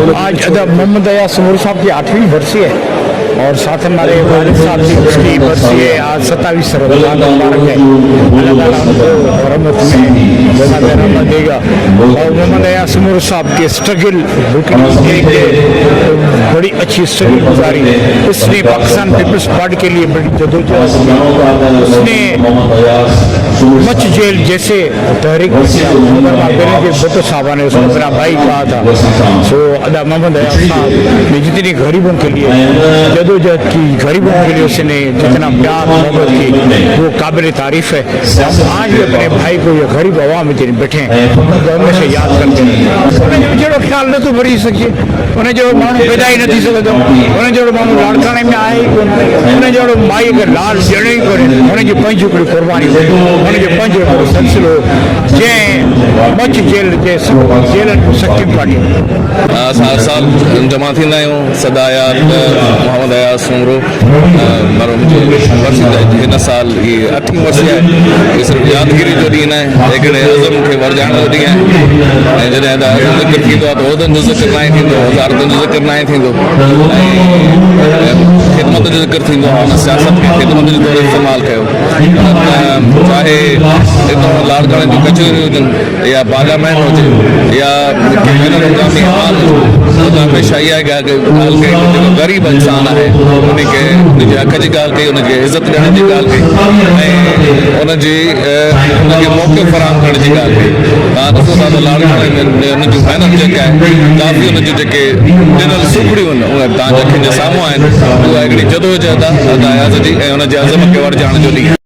आज मोहम्मद अयाज समूरी साहब की 8वीं बरसी है और साथ हमारे वालिद साहब की उसकी बरसी है आज 27 रमज़ान मुबारक है। अल्लाह ताला उनको रहमत में जन्नत रहमत देगा। और मोहम्मद अयाज समूरी साहब के स्ट्रगल एक बड़ी अच्छी स्ट्रगल गुजारी। उसने पाकिस्तान पीपल्स पार्टी के लिए बड़ी जदोजहद की। उसने मच जेल जैसे तहरीक भुट्टो साहबा ने उसको मेरा भाई कहा था। सो अदा मोहम्मद अयाज साहब ने जितनी गरीबों के लिए जदोजहद की, गरीबों के लिए उसने जितना प्यार मोहब्बत की, वो काबिल तारीफ है। हम आज भी अपने भाई को ये गरीब आवाम में बैठे हैं उन्हें से याद करते हैं। उन्हें जो ख्याल न तो भरी सके, उन्हें जो माण्हू पैदा ही नथी सघंदो, उन्हें जो माण्हू लाड़काणे में आहे ई कोन, उन्हें जो माई खे लाल ॾियणो ई कोन्हे। उन्हें जी पंहिंजी हिकिड़ी क़ुर्बानी हुई, उन्हें जो पंहिंजो हिकिड़ो सिलसिलो जंहिं मच जेल जे जेलनि सख़्ती पाटी। हर साल जमा थींदा आहियूं सदायात मोहम्मद अयाज समूरो मरहूम जो वर्सी हिन साल ही 8वीं वर्सी आहे। ये सिर्फ़ु यादगिरी जो ॾींहुं न आहे, हिकिड़े अज़म खे वरजाइण जो ॾींहुं आहे। ऐं जॾहिं अज़म ज़िक्र थींदो आहे त उहिदनि जो ज़िक्र न थींदो, वज़ारतुनि जो ज़िक्र न थींदो, ऐं ख़िदमत जो ज़िक्र थींदो आहे। हुन सियासत खे ख़िदमत जे तौरु इस्तेमालु कयो, चाहे हितां लाड़काणे जूं कचहरियूं हुजनि या पार्लियामेंट हुजे या मुक़ामी हाल हुजे। हमेशह इहा ॻाल्हि कई जेको ग़रीब इंसान आहे उनखे उनजे हक़ जी ॻाल्हि कई, उनखे इज़त ॾियण जी ॻाल्हि कई ऐं उनखे मौक़ो फराहम करण जी ॻाल्हि कई। तव्हां ॾिसो था त लाड़काणे में उन जूं महिनत जेका आहे काफ़ी उन जूं जेके ॾिनल सूखड़ियूं आहिनि उहे तव्हांजे अखियुनि जे साम्हूं आहिनि। उहा हिकिड़ी जदोजहद आहे अयाज जी ऐं उनजे अज़म खे वरजाइण जो ॾींहुं।